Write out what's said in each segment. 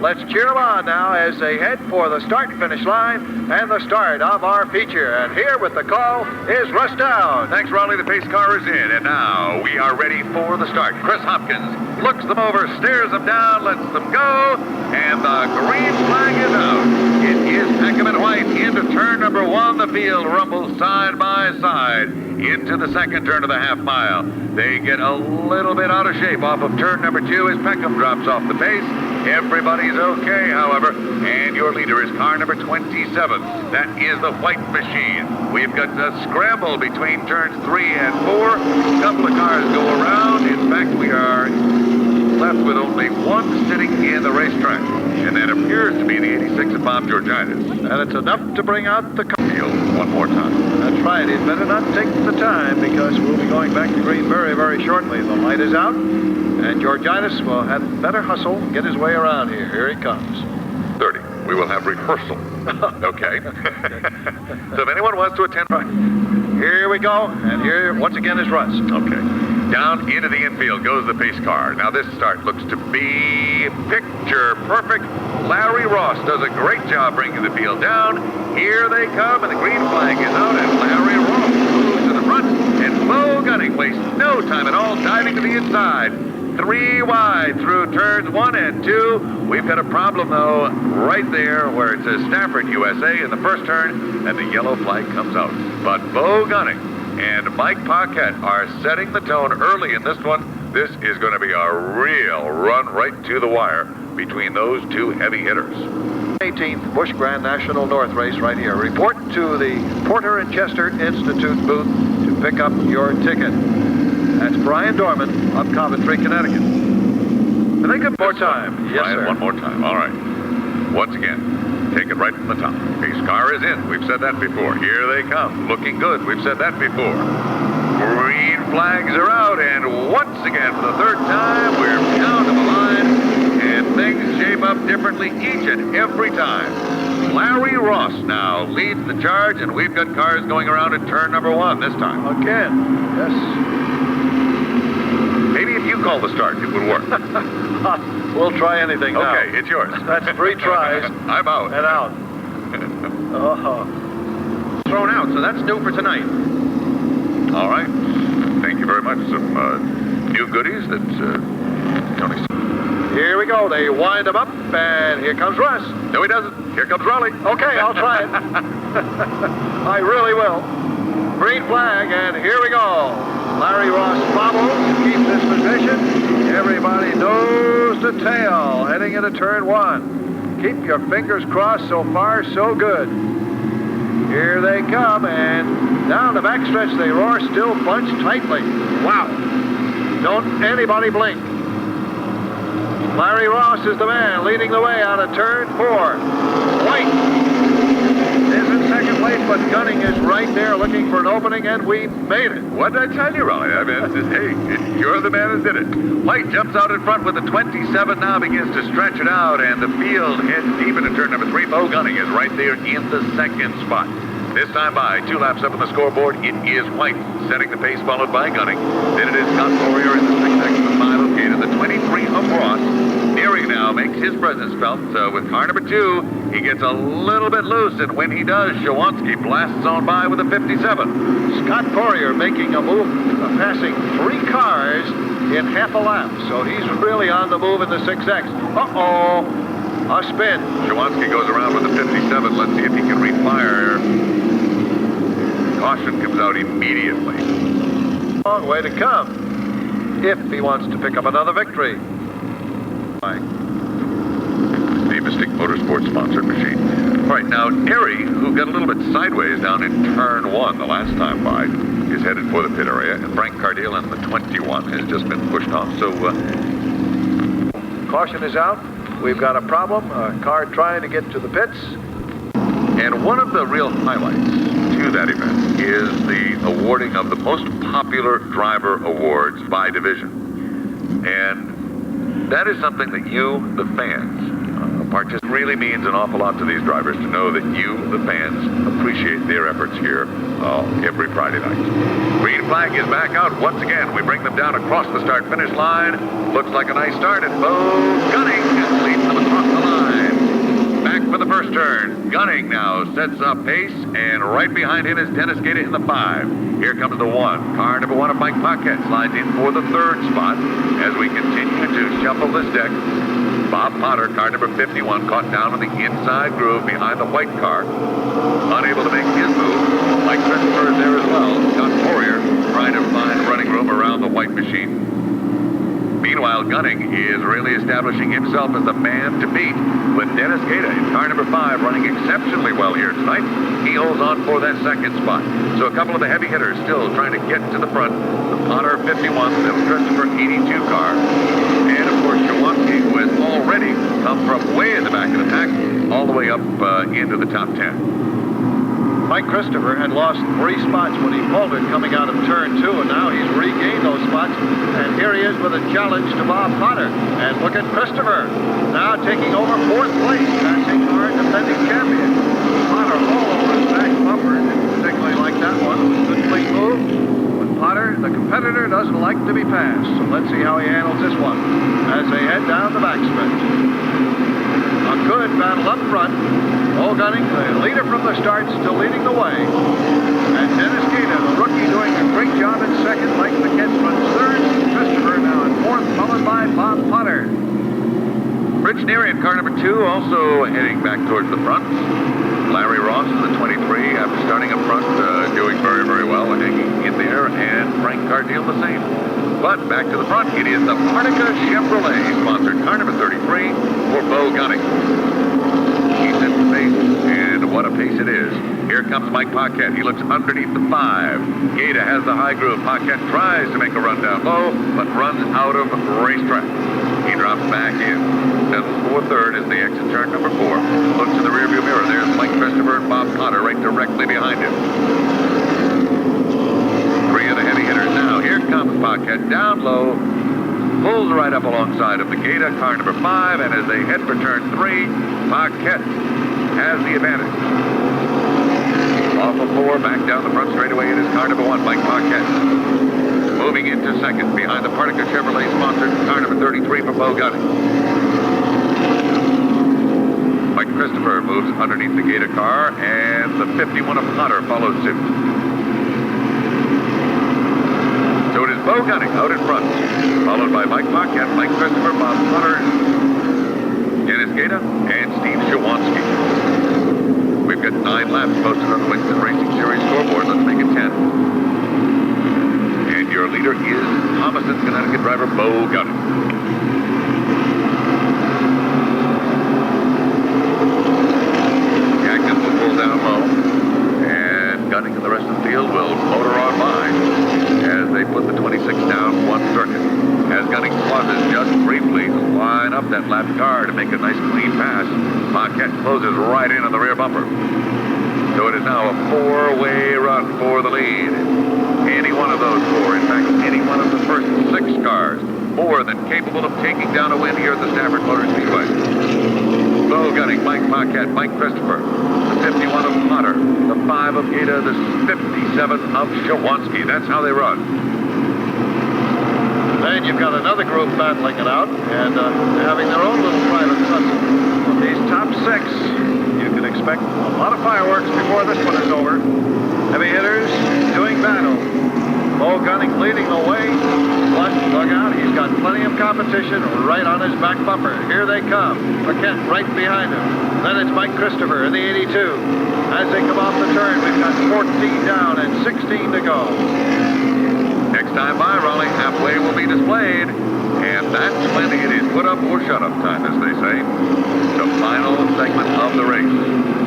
Let's cheer them on now as they head for the start-finish line and the start of our feature. And here with the call is Russ Down. Thanks, Raleigh. The pace car is in, and now we are ready for the start. Chris Hopkins looks them over, stares them down, lets them go, and the green flag is out. It is Peckham and White into turn number 1. The field rumbles side by side into the second turn of the half mile. They get a little bit out of shape off of turn number 2 as Peckham drops off the pace. Everybody's okay, however, and your leader is car number 27. That is the White Machine. We've got a scramble between turns 3 and 4. A couple of cars go around. In fact, we are left with only one sitting in the racetrack, and that appears to be the 86 of Bob Georgitis. And it's enough to bring out the field one more time. That's right. He'd better not take the time because we'll be going back to green very shortly. The light is out, and Georgitis will have better hustle, get his way around here. Here he comes. 30. We will have rehearsal. Okay. So if anyone wants to attend... Here we go, and here once again is Russ. Okay. Down into the infield goes the pace car. Now this start looks to be picture perfect. Larry Ross does a great job bringing the field down. Here they come, and the green flag is out, and Larry Ross moves to the front, and Bo Gunning wastes no time at all, diving to the inside. 3 wide through turns 1 and 2. We've got a problem, though, right there where it says Stafford USA in the first turn, and the yellow flag comes out. But Bo Gunning and Mike Paquette are setting the tone early in this one. This is going to be a real run right to the wire between those two heavy hitters. 18th Busch Grand National North race right here. Report to the Porter and Chester Institute booth to pick up your ticket. That's Brian Dorman of Coventry, Connecticut. I think one more time. Yes, Brian, sir. one more time. All right. Once again, take it right from the top. Pace car is in. We've said that before. Here they come. Looking good. We've said that before. Green flags are out, and once again, for the third time, we're down to the line, and things shape up differently each and every time. Larry Ross now leads the charge, and we've got cars going around at turn number 1 this time. Again, yes. Maybe if you call the start, it would work. We'll try anything now. Okay, it's yours. That's 3 tries. I'm out. And out. Thrown out, so that's new for tonight. All right. Thank you very much. Some new goodies that Tony... Here we go. They wind him up, and here comes Russ. No, he doesn't. Here comes Raleigh. Okay, I'll try it. I really will. Green flag, and here we go. Larry Ross bobbles, keeps his position. Everybody nose to tail, heading into turn 1. Keep your fingers crossed. So far, so good. Here they come, and down the backstretch they roar, still bunched tightly. Wow. Don't anybody blink. Larry Ross is the man leading the way out of turn 4. White is in second place, but Gunning is right there looking for an opening, and we made it. What did I tell you, Raleigh? I mean, hey, you're the man that did it. White jumps out in front with the 27, now begins to stretch it out, and the field heads deep into turn number 3. Bo Gunning is right there in the second spot. This time by 2 laps up on the scoreboard, it is White setting the pace, followed by Gunning. Then it is Scott Poirier in the 6X of mile of gate, and the 23 of Ross. Neary now makes his presence felt with car number 2. He gets a little bit loose, and when he does, Shawanski blasts on by with a 57. Scott Poirier making a move, passing 3 cars in half a lap, so he's really on the move in the 6X. Uh-oh, a spin. Shawanski goes around with a 57. Let's see if he can refire. Caution comes out immediately. Long way to come if he wants to pick up another victory. The Mystic Motorsports sponsored machine. All right, now Neary, who got a little bit sideways down in turn 1 the last time by, is headed for the pit area, and Frank Cardile in the 21 has just been pushed off. So caution is out. We've got a problem. A car trying to get to the pits. And one of the real highlights to that event is the awarding of the most popular driver awards by division. And that is something that you, the fans, really means an awful lot to these drivers to know that you, the fans, appreciate their efforts here every Friday night. Green flag is back out once again. We bring them down across the start-finish line. Looks like a nice start, and Bo Gunning leads them across the line. for the first turn. Gunning now sets up pace, and right behind him is Dennis Gaeta in the 5. Here comes the 1. Car number 1 of Mike Paquette slides in for the 3rd spot as we continue to shuffle this deck. Bob Potter, car number 51, caught down in the inside groove behind the white car. Unable to make his move. Mike Christopher is there as well. Scott Poirier trying to find running room around the white machine. Meanwhile, Gunning is really establishing himself as the man to beat, with Dennis Gaeta in car number 5 running exceptionally well here tonight. He holds on for that 2nd spot. So a couple of the heavy hitters still trying to get to the front. The Potter 51, the Christopher 82 car. And of course, Shawanski, who has already come from way in the back of the pack, all the way up into the top 10. Mike Christopher had lost 3 spots when he pulled it coming out of turn 2, and now he's regained those spots. And here he is with a challenge to Bob Potter. And look at Christopher, now taking over 4th place, passing our defending champion. Potter all over his back bumper. Didn't particularly like that one. Good clean move. But Potter, the competitor, doesn't like to be passed. So let's see how he handles this one as they head down the backstretch. A good battle up front. All Gunning, the leader from the start, still leading the way. And Dennis Gaeta, the rookie, doing a great job in 2nd. Mike Paquette runs 3rd. Christopher now in 4th, followed by Bob Potter. Rich Neary in car number 2 also heading back towards the front. Larry Ross in the 23 after starting up front, doing very, very well, hanging in there, and Frank Cardeal the same. But back to the front, it is the Partica Chevrolet sponsored car number 33 for Bo Gunning. He sets the pace, and what a pace it is. Here comes Mike Paquette. He looks underneath the 5. Gaeta has the high groove. Paquette tries to make a run down low, but runs out of racetrack. He drops back in. Settles for 3rd as they exit turn number 4. Looks in the rearview mirror. There's Mike Christopher and Bob Potter right directly behind him. 3 of the heavy hitters now. Here comes Paquette down low. Pulls right up alongside of the Gaeta, car number 5, and as they head for turn 3, Paquette has the advantage. Off of 4, back down the front straightaway, it is car number 1, Mike Paquette. Moving into 2nd behind the Partica Chevrolet sponsored car number 33 for Bo Gunning. Mike Christopher moves underneath the Gaeta car, and the 51 of Potter follows suit. So it is Bo Gunning out in front, followed by Mike Paquette, Mike Christopher, Bob Potter, Dennis Gaeta, and Steve Shawanski. We've got 9 laps posted on the Winston Racing Series scoreboard. Let's make it 10. And your leader is Thomaston, Connecticut driver Bo Gunning. Jackson will pull down low, and Gunning and the rest of the field will motor on by as they put the 26 down one circuit. As Gunning pauses just briefly to line up that lap car to make a nice clean pass, Paquette closes right in on the rear bumper. So it is now a 4-way run for the lead. Any one of those 4, in fact, any one of the first 6 cars, more than capable of taking down a win here at the Stafford Speedway. Bo Gunning, Mike Paquette, Mike Christopher, the 51 of Potter, the 5 of Gaeta, the 57 of Shawanski. That's how they run. Then you've got another group battling it out and having their own little private tussle. With these top 6, you can expect a lot of fireworks before this one is over. Heavy hitters doing battle. Bo Gunning leading the way. Flush dugout. He's got plenty of competition right on his back bumper. Here they come. Paquette right behind him. Then it's Mike Christopher in the 82. As they come off the turn, we've got 14 down and 16 to go. Next time by, Raleigh, halfway will be displayed. And that's when it is put up or shut up time, as they say. The final segment of the race.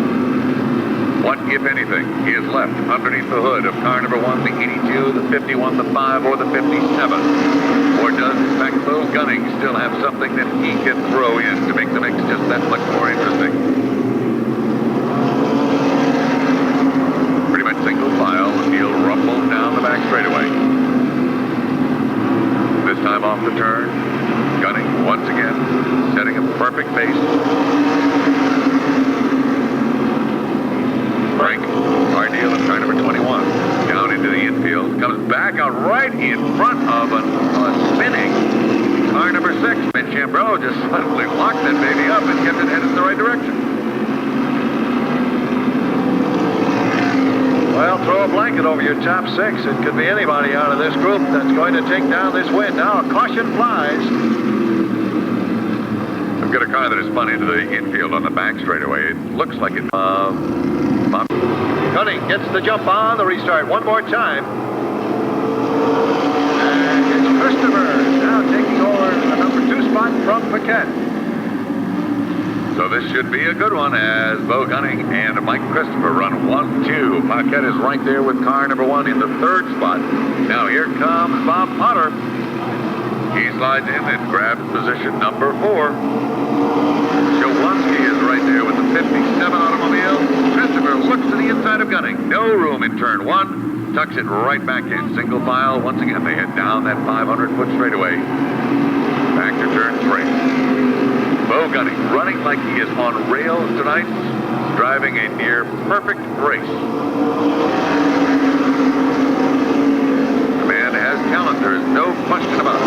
What, if anything, is left underneath the hood of car number 1, the 82, the 51, the 5, or the 57? Or does, in fact, Bo Gunning still have something that he can throw in to make the mix just that much more interesting? Pretty much single file, he'll rumble down the back straightaway. This time off the turn, Gunning once again, setting a perfect pace. Frank Cardeal in car number 21, down into the infield, comes back out right in front of a spinning car number 6. Mitch Ambrose just suddenly locked that baby up and kept it headed in the right direction. throw a blanket over your top six. It could be anybody out of this group that's going to take down this win. Now a caution flies. We've got a car that is spun into the infield on the back straightaway. It looks like it. Gunning gets the jump on the restart one more time. And it's Christopher now taking over the number 2 spot from Paquette. So this should be a good one as Bo Gunning and Mike Christopher run 1-2. Paquette is right there with car number 1 in the 3rd spot. Now here comes Bob Potter. He slides in and grabs position number 4. Shawansky is right there with the 57 automobile. Christopher looks to the inside of Gunning. No room in turn 1. Tucks it right back in. Single file. Once again, they head down that 500-foot straightaway. Back to turn 3. Bo Gunning running like he is on rails tonight. Driving a near perfect race. The man has talent. There is no question about it.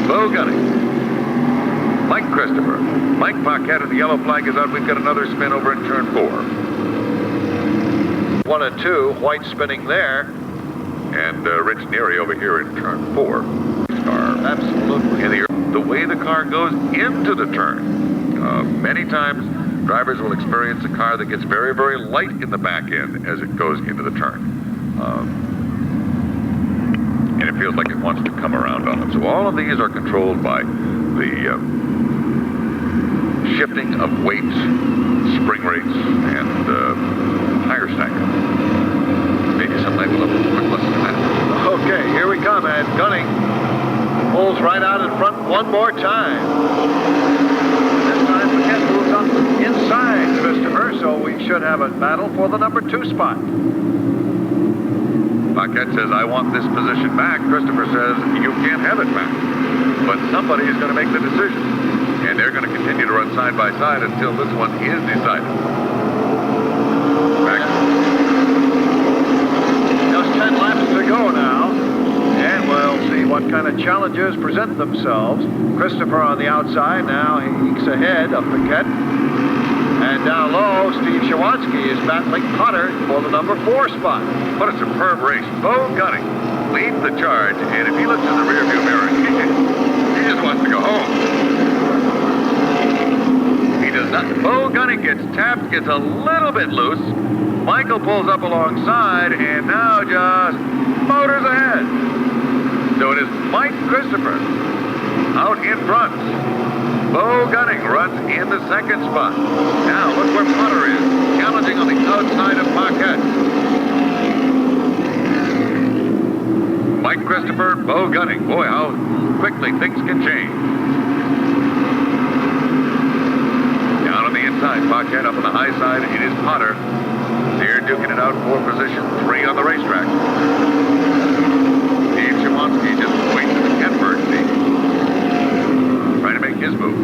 Bo Gunning. Mike Christopher. Mike Paquette, and the yellow flag is out. We've got another spin over in turn 4. 1 and 2. White spinning there. And Rich Neary over here in turn 4. Car. Absolutely. And the way the car goes into the turn. Many times, drivers will experience a car that gets very, very light in the back end as it goes into the turn. And it feels like it wants to come around on them. So all of these are controlled by the shifting of weights, spring rates, and tire stacking. Maybe someday we'll have a quick lesson in that. Okay, here we come, and Gunning pulls right out in front one more time. This time Paquette moves up inside Christopher, so we should have a battle for the number 2 spot. Paquette says, I want this position back. Christopher says, you can't have it back. But somebody is going to make the decision. And they're going to continue to run side by side until this one is decided. Back. Just 10 laps to go now. And we'll see what kind of challenges present themselves. Christopher on the outside now. He ekes ahead of Paquette. And down low, Steve Shawansky is battling Potter for the number 4 spot. What a superb race. Bo Gunning leads the charge, and if he looks in the rearview mirror, he just wants to go home. He does not. Bo Gunning gets tapped, gets a little bit loose. Michael pulls up alongside, and now just motors ahead. So it is Mike Christopher out in front. Bo Gunning runs in the 2nd spot. Now look where Potter is, challenging on the outside of Paquette. Mike Christopher, Bo Gunning. Boy, how quickly things can change. Down on the inside, Paquette up on the high side. It is Potter. They're duking it out for position 3 on the racetrack. Steve Shawansky just waits at the catbird seat. Trying to make his move.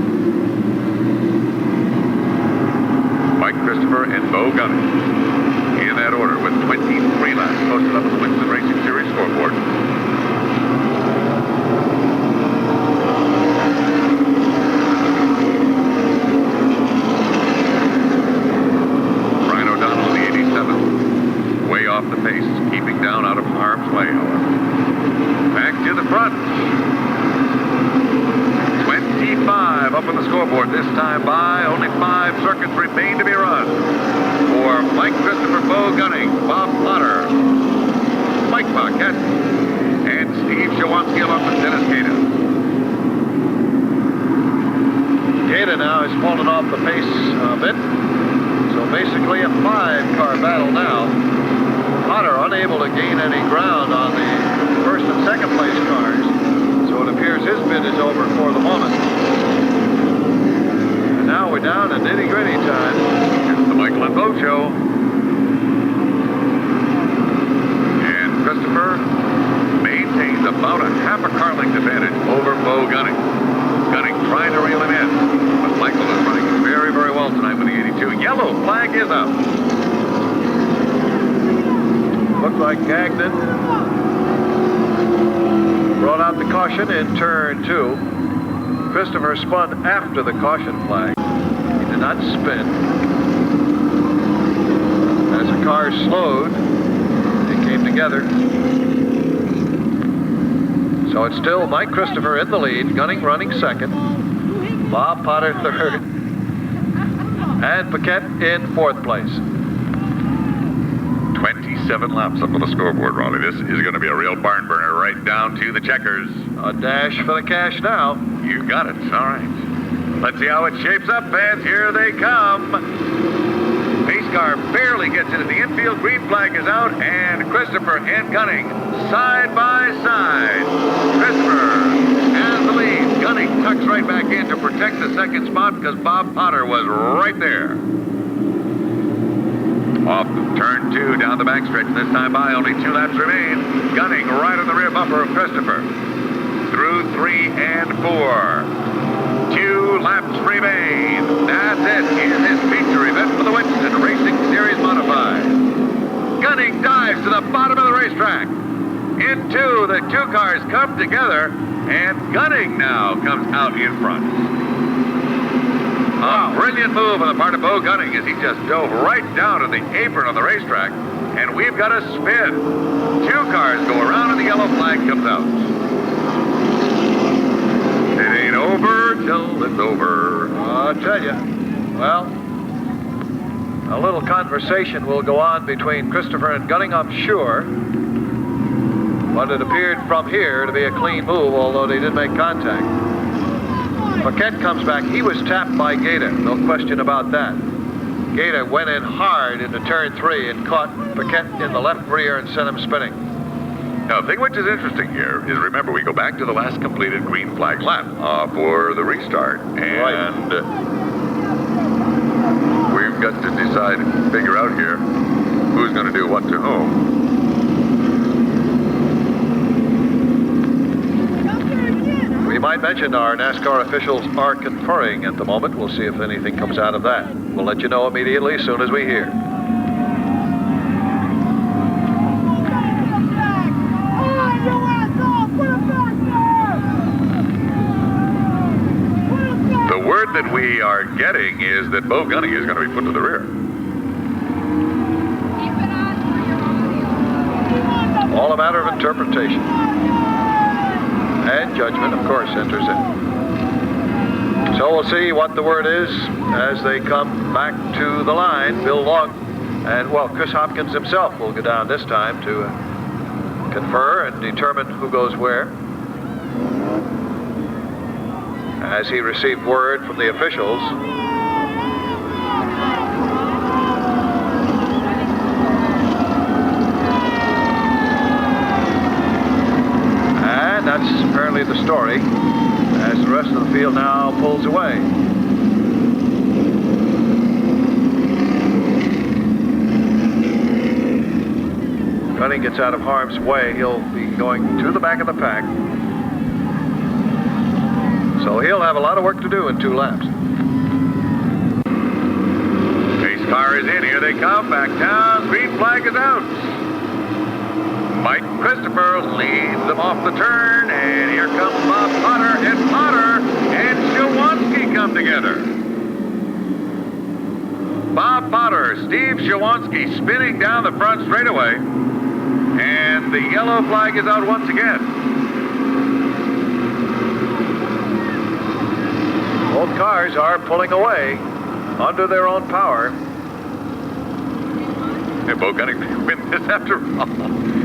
Mike Christopher and Bo Gunning in that order with 23 laps posted up on the Winston Racing Series scoreboard. Brian O'Donnell in the 87. Way off the pace, keeping down out of harm's way, however. Back to the front. 25 up on the scoreboard this time by. Only 5 circuits remain to be run. For Mike Christopher, Bo Gunning, Bob Potter, Mike Paquette, and Steve Shawansky along with Dennis Gata. Gata now has fallen off the pace a bit. So basically a 5-car battle now. Potter unable to gain any ground on the 1st and 2nd place cars. So it appears his bid is over for the moment. And now we're down to nitty-gritty time. It's the Michael and Bo Show. And Christopher maintains about a half a car length advantage over Bo Gunning. Gunning trying to reel him in. But Michael is running very, very well tonight with the 82. Yellow flag is up. Looked like Gagnon brought out the caution in turn 2. Christopher spun after the caution flag. He did not spin. As a cars slowed. They came together. So it's still Mike Christopher in the lead, Gunning running second, Bob Potter third, and Paquette in fourth place. 27 laps up on the scoreboard, Raleigh. This is going to be a real barn burner right down to the checkers. A dash for the cash now. You got it. All right. Let's see how it shapes up, fans. Here they come. Pace car barely gets into the infield. Green flag is out, and Christopher and Gunning side by side. Christopher has the lead. Gunning tucks right back in to protect the second spot because Bob Potter was right there. Off turn 2 down the backstretch. This time by only 2 laps remain. Gunning right on the rear bumper of Christopher. Through 3 and 4. 2 laps remain. That's it. In this feature event for the Winston Racing Series Modified. Gunning dives to the bottom of the racetrack. Into the 2 cars come together, and Gunning now comes out in front. A brilliant move on the part of Bo Gunning as he just dove right down to the apron on the racetrack, and we've got a spin. 2 cars go around and the yellow flag comes out. It ain't over till it's over. I'll tell you. Well, a little conversation will go on between Christopher and Gunning, I'm sure. But it appeared from here to be a clean move, although they did make contact. Paquette comes back. He was tapped by Gator, no question about that. Gator went in hard into turn 3 and caught Paquette in the left rear and sent him spinning. Now, the thing which is interesting here is, remember, we go back to the last completed green flag lap for the restart. And we've got to decide, figure out here, who's going to do what to whom. We might mention our NASCAR officials are conferring at the moment. We'll see if anything comes out of that. We'll let you know immediately as soon as we hear. The word that we are getting is that Bo Gunning is going to be put to the rear. All a matter of interpretation. And judgment, of course, enters in. So we'll see what the word is as they come back to the line. Bill Long and, well, Chris Hopkins himself will go down this time to confer and determine who goes where. As he received word from the officials. And that's apparently the story as the rest of the field now pulls away. Gunning gets out of harm's way. He'll be going to the back of the pack. So he'll have a lot of work to do in 2 laps. Pace car is in. Here they come. Back down. Green flag is out. Mike Christopher leads them off the turn, and here comes Bob Potter and Shawanski come together. Bob Potter, Steve Shawanski spinning down the front straightaway, and the yellow flag is out once again. Both cars are pulling away under their own power. And Bo Gunning may win this after all.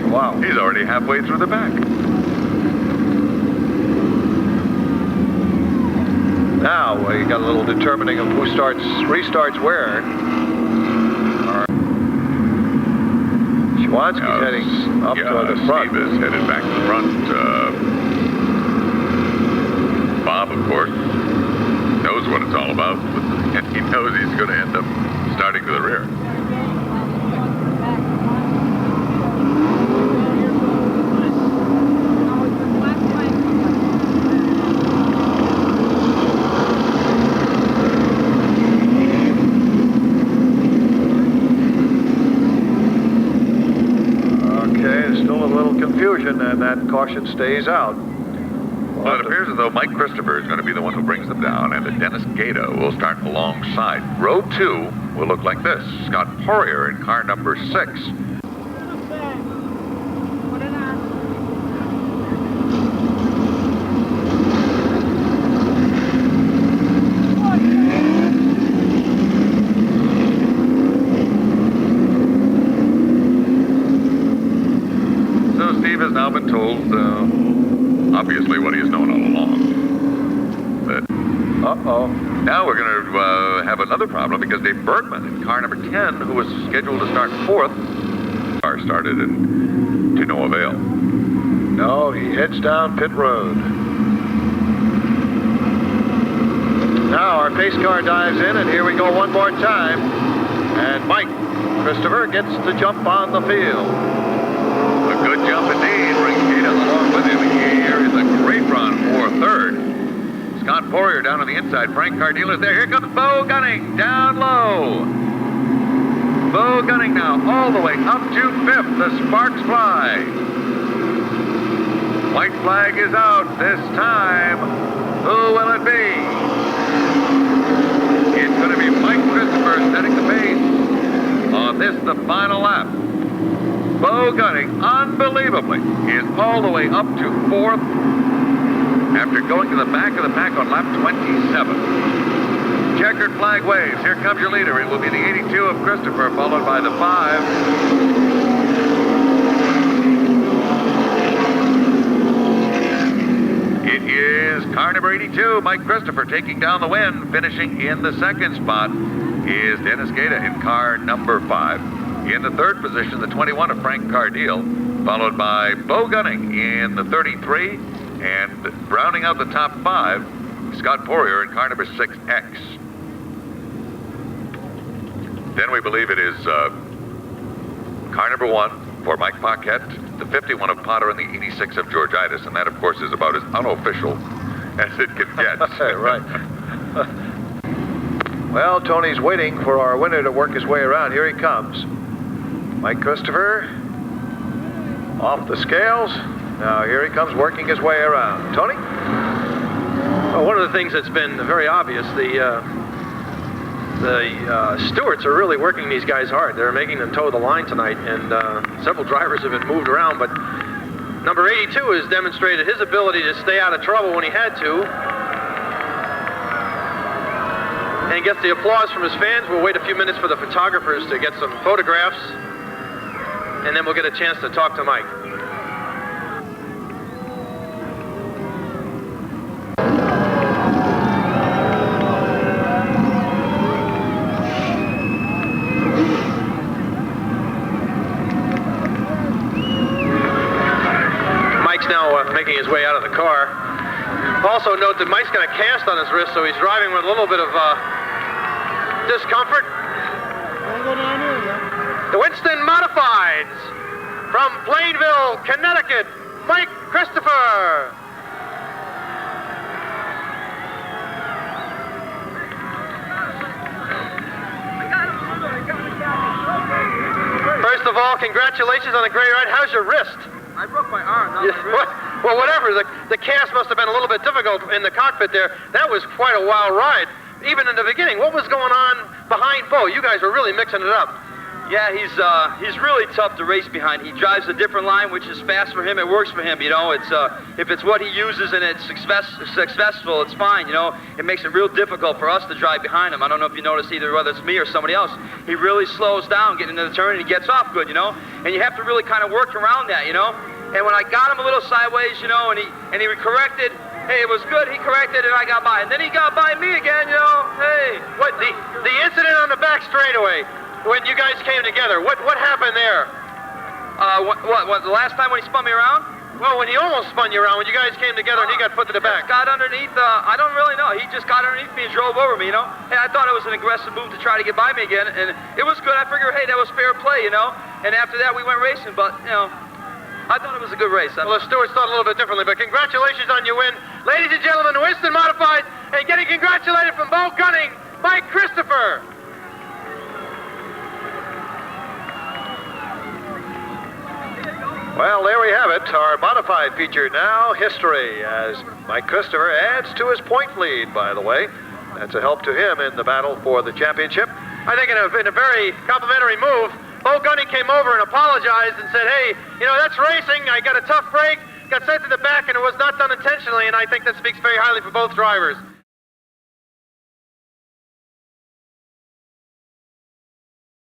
Wow. He's already halfway through the back. Now we got a little determining of who restarts where. Shawanski's heading up to the front. Steve is headed back to the front. Bob, of course, knows what it's all about, and he knows he's going to end up starting to the rear. And that caution stays out. Well, it appears as though Mike Christopher is going to be the one who brings them down, and the Dennis Gaeta will start alongside. Row 2 will look like this. Scott Poirier in car number 6. So Steve has now been told, obviously what he has known all along. That now we're going to have another problem because Dave Bergman in car number 10, who was scheduled to start 4th, car started and to no avail. No, he heads down pit road. Now our pace car dives in, and here we go one more time. And Mike Christopher gets the jump on the field. A good jump indeed. Brings Gaeta along with him. Here is a great run for 3rd. Scott Poirier down on the inside. Frank Cardiel is there. Here comes Bo Gunning down low. Bo Gunning now all the way up to 5th. The sparks fly. White flag is out this time. Who will it be? It's going to be Mike Christopher setting the pace on this, the final lap. Bo Gunning, unbelievably, is all the way up to 4th after going to the back of the pack on lap 27. Checkered flag waves. Here comes your leader. It will be the 82 of Christopher, followed by the 5. It is car number 82, Mike Christopher, taking down the win. Finishing in the 2nd spot is Dennis Gaeta in car number 5. In the 3rd position, the 21 of Frank Cardiel, followed by Bo Gunning in the 33, and rounding out the top 5, Scott Poirier in car number 6X. Then we believe it is car number 1 for Mike Paquette, the 51 of Potter, and the 86 of Georgitis, and that, of course, is about as unofficial as it can get. Right. Well, Tony's waiting for our winner to work his way around. Here he comes. Mike Christopher, off the scales. Now here he comes working his way around. Tony? Well, one of the things that's been very obvious, the stewards are really working these guys hard. They're making them toe the line tonight, and several drivers have been moved around, but number 82 has demonstrated his ability to stay out of trouble when he had to, and gets the applause from his fans. We'll wait a few minutes for the photographers to get some photographs, and then we'll get a chance to talk to Mike. Mike's now making his way out of the car. Also note that Mike's got a cast on his wrist, so he's driving with a little bit of discomfort. The Winston Modifieds from Plainville, Connecticut, Mike Christopher. First of all, congratulations on a great ride. How's your wrist? I broke my arm, not my wrist. Well, whatever. The cast must have been a little bit difficult in the cockpit there. That was quite a wild ride, even in the beginning. What was going on behind Bo? You guys were really mixing it up. Yeah, he's really tough to race behind. He drives a different line, which is fast for him. It works for him, you know. It's if it's what he uses and it's successful, it's fine, you know. It makes it real difficult for us to drive behind him. I don't know if you notice either whether it's me or somebody else. He really slows down getting into the turn, and he gets off good, you know. And you have to really kind of work around that, you know. And when I got him a little sideways, you know, and he corrected. Hey, it was good. He corrected, and I got by. And then he got by me again, you know. Hey, What the incident on the back straightaway when you guys came together? What happened there? What the last time when he spun me around? Well, when he almost spun you around, when you guys came together and he got put to the back. Got underneath. I don't really know. He just got underneath me and drove over me, you know. Hey, I thought it was an aggressive move to try to get by me again, and it was good. I figured, hey, that was fair play, you know. And after that, we went racing, but you know, I thought it was a good race. Well, the stewards thought a little bit differently, but congratulations on your win. Ladies and gentlemen, Winston Modified, and getting congratulated from Bo Gunning, Mike Christopher. Well, there we have it. Our modified feature now, history, as Mike Christopher adds to his point lead, by the way. That's a help to him in the battle for the championship. I think in a very complimentary move, Bo Gunny came over and apologized and said, hey, you know, that's racing. I got a tough break, got sent to the back, and it was not done intentionally, and I think that speaks very highly for both drivers.